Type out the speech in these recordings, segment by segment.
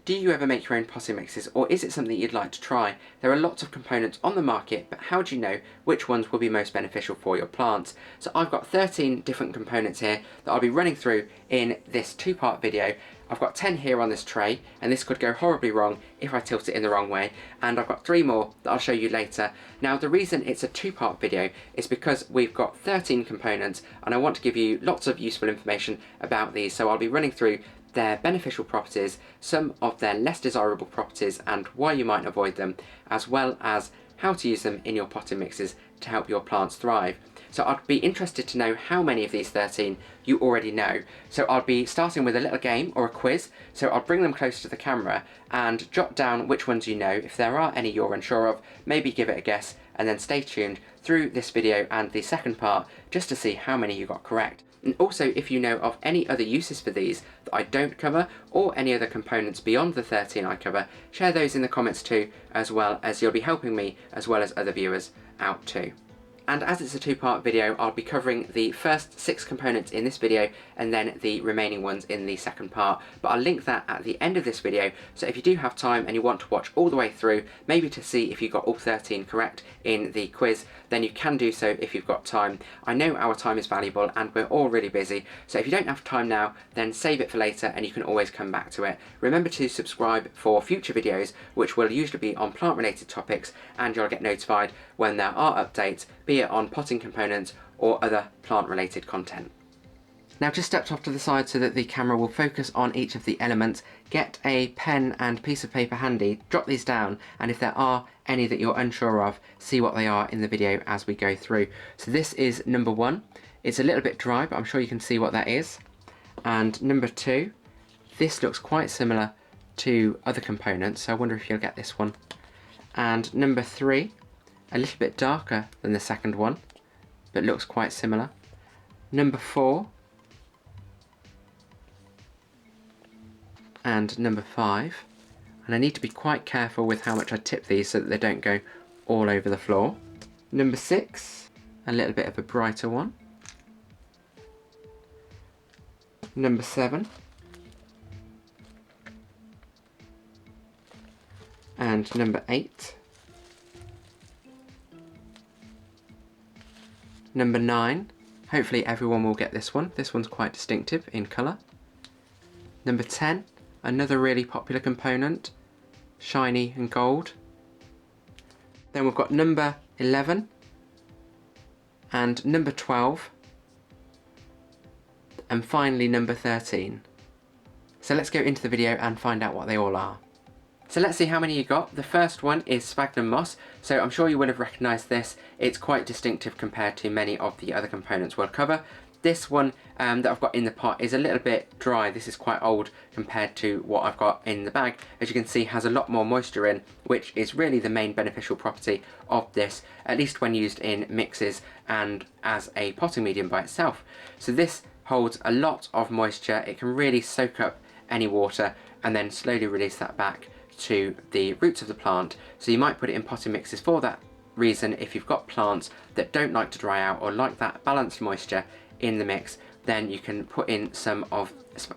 Do you ever make your own potting mixes, or is it something you'd like to try? There are lots of components on the market, but how do you know which ones will be most beneficial for your plants? So I've got 13 different components here that I'll be running through in this two-part video. I've got 10 here on this tray, and this could go horribly wrong if I tilt it in the wrong way, and I've got 3 more that I'll show you later. Now the reason it's a two-part video is because we've got 13 components, and I want to give you lots of useful information about these, so I'll be running through their beneficial properties, some of their less desirable properties and why you might avoid them, as well as how to use them in your potting mixes to help your plants thrive. So I'd be interested to know how many of these 13 you already know. So I'll be starting with a little game or a quiz, so I'll bring them close to the camera and jot down which ones you know. If there are any you're unsure of, maybe give it a guess, and then stay tuned through this video and the second part just to see how many you got correct. And also, if you know of any other uses for these that I don't cover, or any other components beyond the 13 I cover, share those in the comments too, as well as you'll be helping me as well as other viewers out too. And as it's a two-part video, I'll be covering the first 6 components in this video and then the remaining ones in the second part. But I'll link that at the end of this video, so if you do have time and you want to watch all the way through, maybe to see if you got all 13 correct in the quiz, then you can do so if you've got time. I know our time is valuable and we're all really busy, so if you don't have time now, then save it for later and you can always come back to it. Remember to subscribe for future videos, which will usually be on plant-related topics, and you'll get notified when there are updates, be it on potting components or other plant-related content. Now just stepped off to the side so that the camera will focus on each of the elements. Get a pen and piece of paper handy, jot these down, and if there are any that you're unsure of, see what they are in the video as we go through. So this is number 1. It's a little bit dry, but I'm sure you can see what that is. And number 2, this looks quite similar to other components, so I wonder if you'll get this one. And number 3, a little bit darker than the second one, but looks quite similar. Number 4, and number 5, and I need to be quite careful with how much I tip these so that they don't go all over the floor. Number 6, a little bit of a brighter one. Number 7, and number 8. Number 9, hopefully everyone will get this one. This one's quite distinctive in colour. Number 10, another really popular component, shiny and gold. Then we've got number 11 and number 12, and finally number 13. So let's go into the video and find out what they all are. So let's see how many you got. The first one is sphagnum moss, so I'm sure you will have recognised this. It's quite distinctive compared to many of the other components we'll cover. This one that I've got in the pot is a little bit dry. This is quite old compared to what I've got in the bag. As you can see, has a lot more moisture in, which is really the main beneficial property of this, at least when used in mixes and as a potting medium by itself. So this holds a lot of moisture. It can really soak up any water and then slowly release that back to the roots of the plant. So you might put it in potting mixes for that reason. If you've got plants that don't like to dry out or like that balanced moisture in the mix, then you can put in some of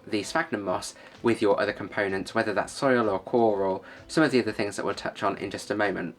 the sphagnum moss with your other components, whether that's soil or core or some of the other things that we'll touch on in just a moment.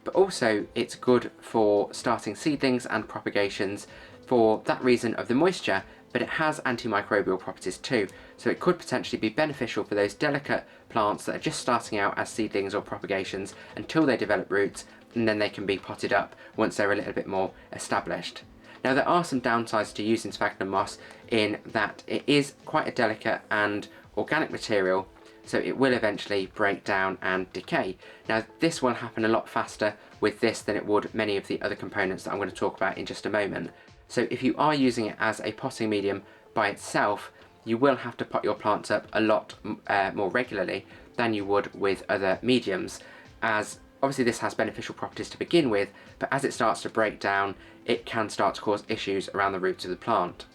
But also it's good for starting seedlings and propagations for that reason of the moisture, but it has antimicrobial properties too, so it could potentially be beneficial for those delicate plants that are just starting out as seedlings or propagations until they develop roots, and then they can be potted up once they're a little bit more established. Now there are some downsides to using sphagnum moss in that it is quite a delicate and organic material, so it will eventually break down and decay. Now this will happen a lot faster with this than it would many of the other components that I'm going to talk about in just a moment. So if you are using it as a potting medium by itself, you will have to pot your plants up a lot more regularly than you would with other mediums, as obviously this has beneficial properties to begin with, but as it starts to break down, it can start to cause issues around the roots of the plant.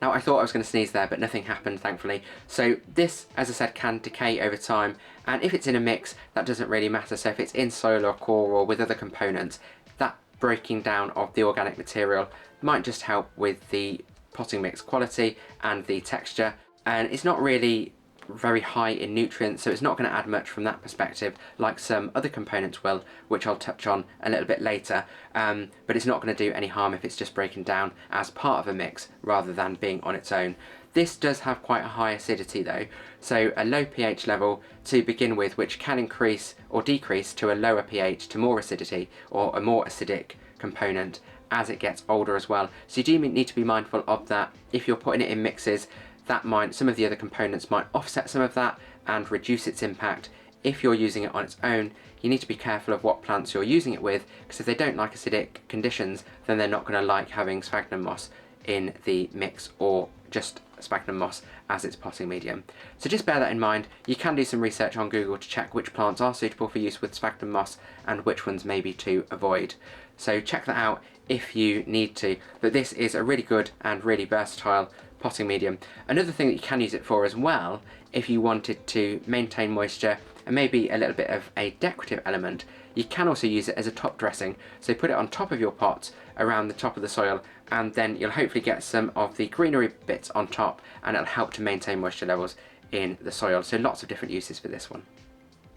Now I thought I was going to sneeze there, but nothing happened thankfully. So this, as I said, can decay over time, and if it's in a mix, that doesn't really matter. So if it's in soil or core or with other components, that breaking down of the organic material might just help with the potting mix quality and the texture, and it's not really very high in nutrients, so it's not going to add much from that perspective, like some other components will, which I'll touch on a little bit later, but it's not going to do any harm if it's just breaking down as part of a mix rather than being on its own. This does have quite a high acidity though, so a low pH level to begin with, which can increase or decrease to a lower pH to more acidity, or a more acidic component as it gets older as well. So you do need to be mindful of that. If you're putting it in mixes, some of the other components might offset some of that and reduce its impact. If you're using it on its own, you need to be careful of what plants you're using it with, because if they don't like acidic conditions, then they're not going to like having sphagnum moss in the mix, or just sphagnum moss as its potting medium. So just bear that in mind. You can do some research on Google to check which plants are suitable for use with sphagnum moss and which ones maybe to avoid. So check that out if you need to, but this is a really good and really versatile potting medium. Another thing that you can use it for as well, if you wanted to maintain moisture and maybe a little bit of a decorative element, you can also use it as a top dressing. So put it on top of your pot around the top of the soil, and then you'll hopefully get some of the greenery bits on top, and it'll help to maintain moisture levels in the soil. So lots of different uses for this one.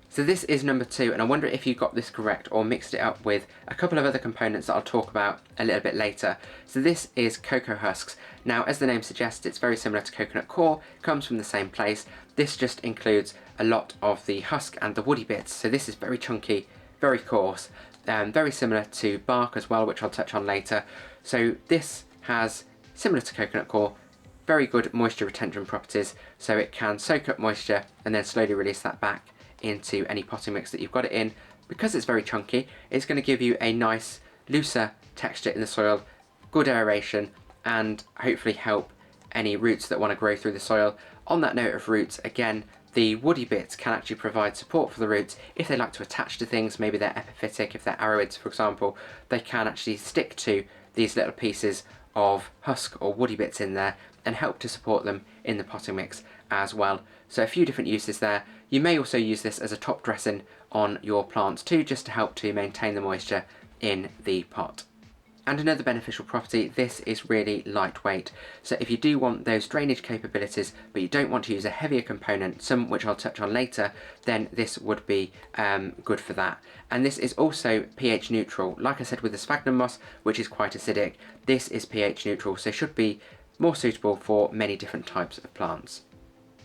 So this is number 2, and I wonder if you got this correct or mixed it up with a couple of other components that I'll talk about a little bit later. So this is Coco Husks. Now, as the name suggests, it's very similar to coconut coir, comes from the same place. This just includes a lot of the husk and the woody bits. So this is very chunky, very coarse, very similar to bark as well, which I'll touch on later. So this has, similar to coconut coir, very good moisture retention properties, so it can soak up moisture and then slowly release that back into any potting mix that you've got it in. Because it's very chunky, it's going to give you a nice looser texture in the soil, good aeration, and hopefully help any roots that want to grow through the soil. On that note of roots, again, the woody bits can actually provide support for the roots. If they like to attach to things, maybe they're epiphytic, if they're arrowids for example, they can actually stick to these little pieces of husk or woody bits in there and help to support them in the potting mix as well. So a few different uses there. You may also use this as a top dressing on your plants too, just to help to maintain the moisture in the pot. And another beneficial property, this is really lightweight. So if you do want those drainage capabilities, but you don't want to use a heavier component, some which I'll touch on later, then this would be good for that. And this is also pH neutral. Like I said with the sphagnum moss, which is quite acidic, this is pH neutral, so should be more suitable for many different types of plants.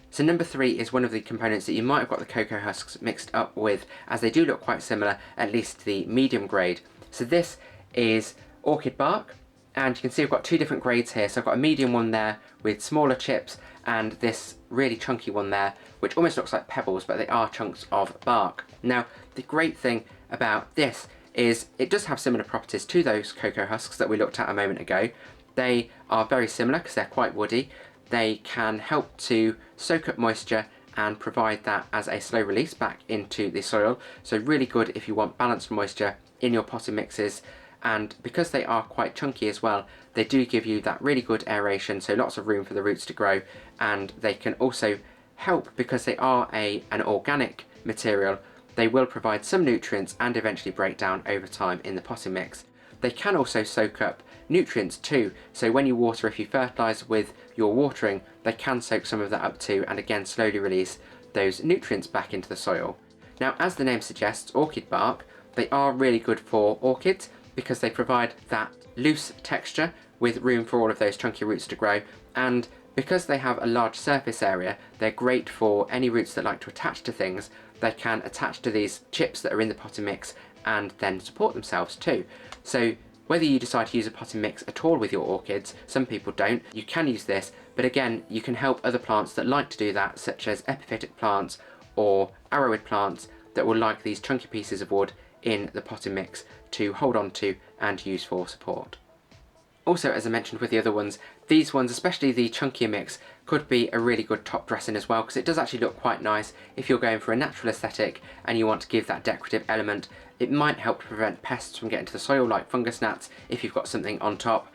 So number 3 is one of the components that you might have got the cocoa husks mixed up with, as they do look quite similar, at least the medium grade. So this is Orchid Bark, and you can see I've got 2 different grades here. So I've got a medium one there with smaller chips, and this really chunky one there, which almost looks like pebbles, but they are chunks of bark. Now, the great thing about this is it does have similar properties to those cocoa husks that we looked at a moment ago. They are very similar because they're quite woody. They can help to soak up moisture and provide that as a slow release back into the soil. So really good if you want balanced moisture in your potting mixes. And because they are quite chunky as well, they do give you that really good aeration, so lots of room for the roots to grow. And they can also help, because they are an organic material, they will provide some nutrients and eventually break down over time in the potting mix. They can also soak up nutrients too, so when you water, if you fertilise with your watering, they can soak some of that up too, and again slowly release those nutrients back into the soil. Now, as the name suggests, Orchid Bark, they are really good for orchids because they provide that loose texture with room for all of those chunky roots to grow, and because they have a large surface area, they're great for any roots that like to attach to things. They can attach to these chips that are in the potting mix and then support themselves too. So whether you decide to use a potting mix at all with your orchids, some people don't, you can use this, but again, you can help other plants that like to do that, such as epiphytic plants or arrowwood plants that will like these chunky pieces of wood in the potting mix to hold on to and use for support. Also, as I mentioned with the other ones, these ones, especially the chunkier mix, could be a really good top dressing as well, because it does actually look quite nice if you're going for a natural aesthetic and you want to give that decorative element. It might help to prevent pests from getting to the soil, like fungus gnats, if you've got something on top,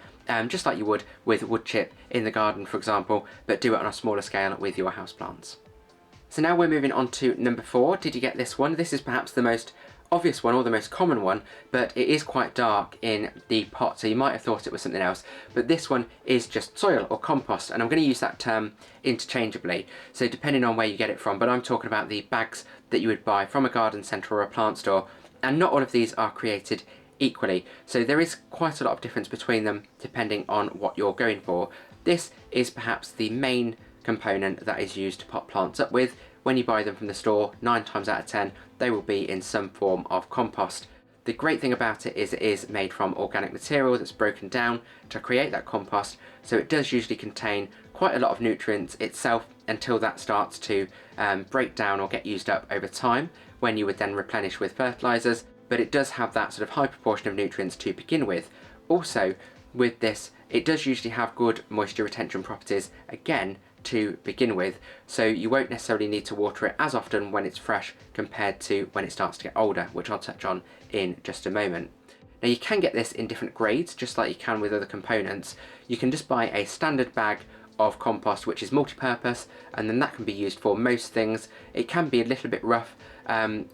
just like you would with wood chip in the garden for example, but do it on a smaller scale with your houseplants. So now we're moving on to number 4. Did you get this one? This is perhaps the most obvious one or the most common one, but it is quite dark in the pot, so you might have thought it was something else. But this one is just soil or compost, and I'm going to use that term interchangeably, so depending on where you get it from, but I'm talking about the bags that you would buy from a garden centre or a plant store, and not all of these are created equally, so there is quite a lot of difference between them depending on what you're going for. This is perhaps the main component that is used to pot plants up with. When you buy them from the store, 9 times out of 10 they will be in some form of compost. The great thing about it is made from organic material that's broken down to create that compost, so it does usually contain quite a lot of nutrients itself until that starts to break down or get used up over time, when you would then replenish with fertilisers, but it does have that sort of high proportion of nutrients to begin with. Also, with this, it does usually have good moisture retention properties again to begin with, so you won't necessarily need to water it as often when it's fresh compared to when it starts to get older, which I'll touch on in just a moment. Now you can get this in different grades, just like you can with other components. You can just buy a standard bag of compost which is multi-purpose, and then that can be used for most things. It can be a little bit rough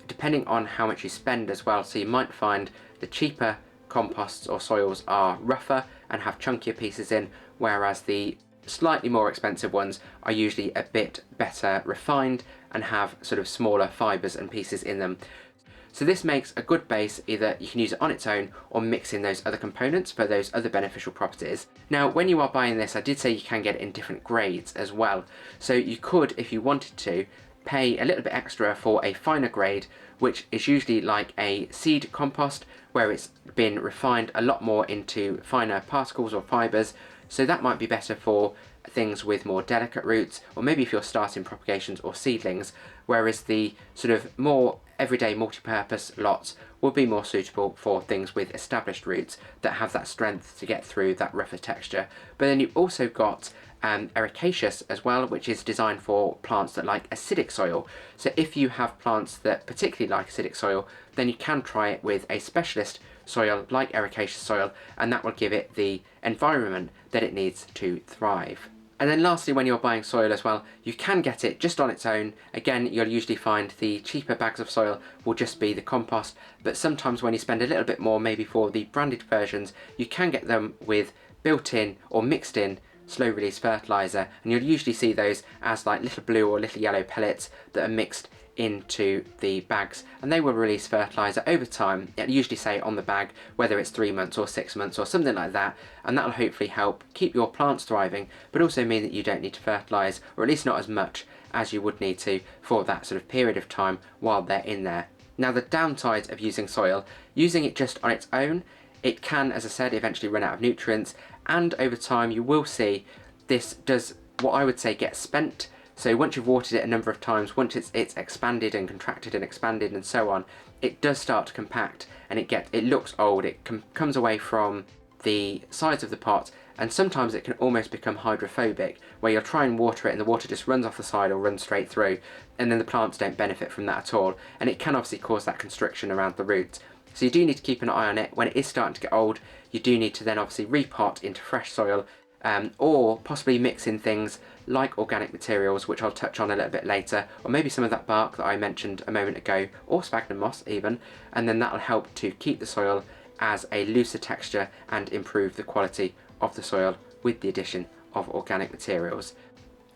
depending on how much you spend as well, so you might find the cheaper composts or soils are rougher and have chunkier pieces in, whereas the slightly more expensive ones are usually a bit better refined and have sort of smaller fibres and pieces in them. So this makes a good base. Either you can use it on its own or mix in those other components for those other beneficial properties. Now when you are buying this, I did say you can get it in different grades as well, so you could, if you wanted to, pay a little bit extra for a finer grade, which is usually like a seed compost, where it's been refined a lot more into finer particles or fibres, so that might be better for things with more delicate roots, or maybe if you're starting propagations or seedlings, whereas the sort of more everyday multi-purpose lots will be more suitable for things with established roots that have that strength to get through that rougher texture. But then you've also got ericaceous as well, which is designed for plants that like acidic soil. So if you have plants that particularly like acidic soil, then you can try it with a specialist soil like ericaceous soil, and that will give it the environment that it needs to thrive. And then lastly, when you're buying soil as well, you can get it just on its own. Again, you'll usually find the cheaper bags of soil will just be the compost, but sometimes when you spend a little bit more, maybe for the branded versions, you can get them with built-in or mixed-in slow-release fertiliser, and you'll usually see those as like little blue or little yellow pellets that are mixed into the bags, and they will release fertiliser over time. It'll usually say on the bag whether it's 3 months or 6 months or something like that, and that'll hopefully help keep your plants thriving, but also mean that you don't need to fertilise, or at least not as much as you would need to for that sort of period of time while they're in there. Now the downside of using soil, using it just on its own, it can, as I said, eventually run out of nutrients, and over time you will see this does what I would say get spent. So once you've watered it a number of times, once it's expanded and contracted and expanded and so on, it does start to compact, and it looks old. It comes away from the sides of the pot, and sometimes it can almost become hydrophobic, where you'll try and water it and the water just runs off the side or runs straight through, and then the plants don't benefit from that at all, and it can obviously cause that constriction around the roots. So you do need to keep an eye on it. When it is starting to get old, you do need to then obviously repot into fresh soil, or possibly mix in things like organic materials, which I'll touch on a little bit later, or maybe some of that bark that I mentioned a moment ago, or sphagnum moss even, and then that'll help to keep the soil as a looser texture and improve the quality of the soil with the addition of organic materials.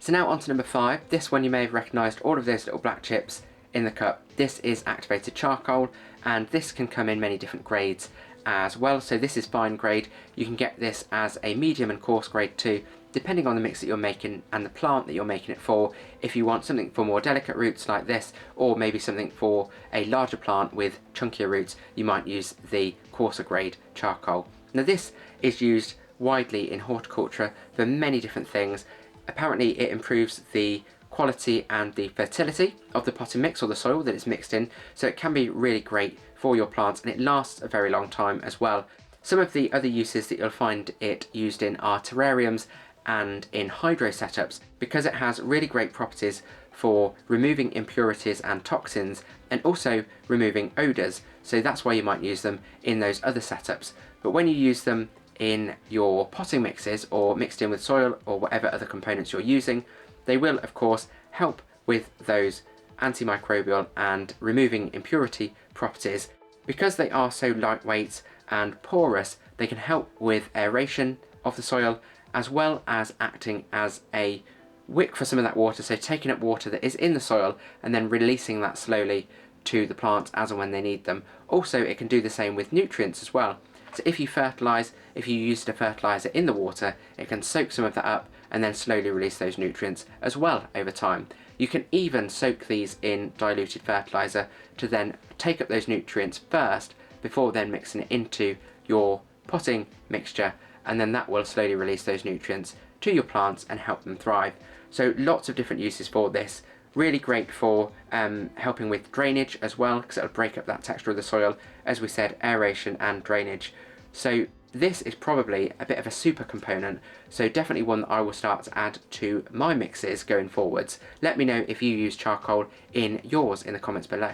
So now on to number 5. This one you may have recognised all of those little black chips in the cup. This is activated charcoal, and this can come in many different grades as well. So this is fine grade. You can get this as a medium and coarse grade too, depending on the mix that you're making and the plant that you're making it for. If you want something for more delicate roots like this, or maybe something for a larger plant with chunkier roots, you might use the coarser grade charcoal. Now this is used widely in horticulture for many different things. Apparently it improves the quality and the fertility of the potting mix or the soil that it's mixed in, so it can be really great for your plants, and it lasts a very long time as well. Some of the other uses that you'll find it used in are terrariums and in hydro setups, because it has really great properties for removing impurities and toxins, and also removing odours, so that's why you might use them in those other setups. But when you use them in your potting mixes or mixed in with soil or whatever other components you're using, they will of course help with those antimicrobial and removing impurity properties, Because they are so lightweight and porous, they can help with aeration of the soil, as well as acting as a wick for some of that water, so taking up water that is in the soil and then releasing that slowly to the plants as and when they need them. Also, it can do the same with nutrients as well. So if you fertilise, if you used a fertiliser in the water, it can soak some of that up and then slowly release those nutrients as well over time. You can even soak these in diluted fertiliser to then take up those nutrients first before then mixing it into your potting mixture, and then that will slowly release those nutrients to your plants and help them thrive. So lots of different uses for this. Really great for helping with drainage as well, because it'll break up that texture of the soil, as we said, aeration and drainage. So this is probably a bit of a super component, so definitely one that I will start to add to my mixes going forwards. Let me know if you use charcoal in yours in the comments below.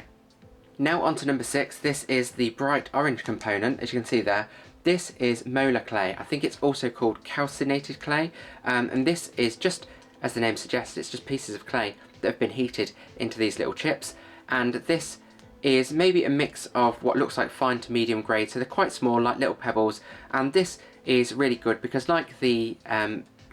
Now on to number 6, this is the bright orange component, as you can see there. This is molar clay. I think it's also called calcinated clay, and this is just, as the name suggests, it's just pieces of clay that have been heated into these little chips, and this is maybe a mix of what looks like fine to medium grade, so they're quite small, like little pebbles, and this is really good because, like the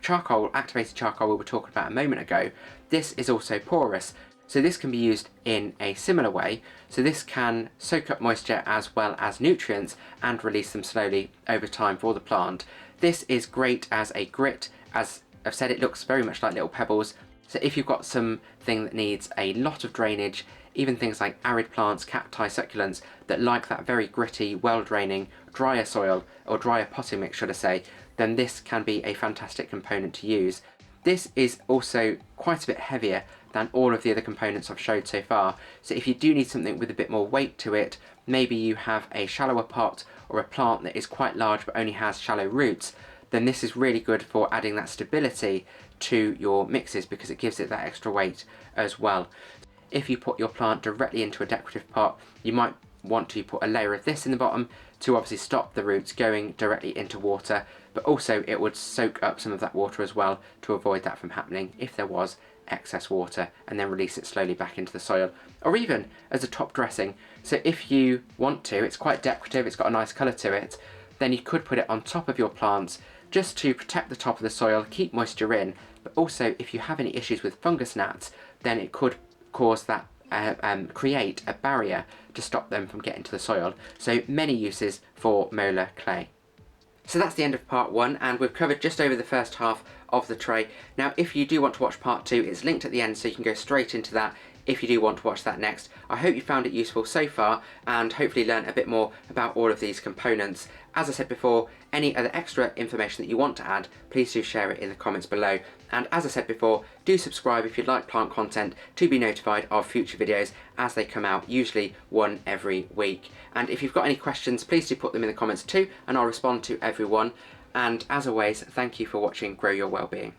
charcoal, activated charcoal we were talking about a moment ago, this is also porous. So this can be used in a similar way, so this can soak up moisture as well as nutrients and release them slowly over time for the plant. This is great as a grit. As I've said, it looks very much like little pebbles, so if you've got something that needs a lot of drainage, even things like arid plants, cacti, succulents, that like that very gritty, well-draining, drier soil, or drier potting mix should I say, then this can be a fantastic component to use. This is also quite a bit heavier than all of the other components I've showed so far, so if you do need something with a bit more weight to it, maybe you have a shallower pot or a plant that is quite large but only has shallow roots, then this is really good for adding that stability to your mixes because it gives it that extra weight as well. If you put your plant directly into a decorative pot, you might want to put a layer of this in the bottom to obviously stop the roots going directly into water, but also it would soak up some of that water as well to avoid that from happening if there was excess water, and then release it slowly back into the soil, or even as a top dressing. So if you want to, it's quite decorative, it's got a nice colour to it, then you could put it on top of your plants just to protect the top of the soil, keep moisture in, but also if you have any issues with fungus gnats, then it could cause that create a barrier to stop them from getting to the soil. So many uses for molar clay. So that's the end of part 1, and we've covered just over the first half of the tray. Now if you do want to watch part 2, it's linked at the end so you can go straight into that if you do want to watch that next. I hope you found it useful so far and hopefully learned a bit more about all of these components. As I said before, any other extra information that you want to add, please do share it in the comments below. And as I said before, do subscribe if you'd like plant content to be notified of future videos as they come out, usually one every week. And if you've got any questions, please do put them in the comments too, and I'll respond to everyone. And as always, thank you for watching Grow Your Wellbeing.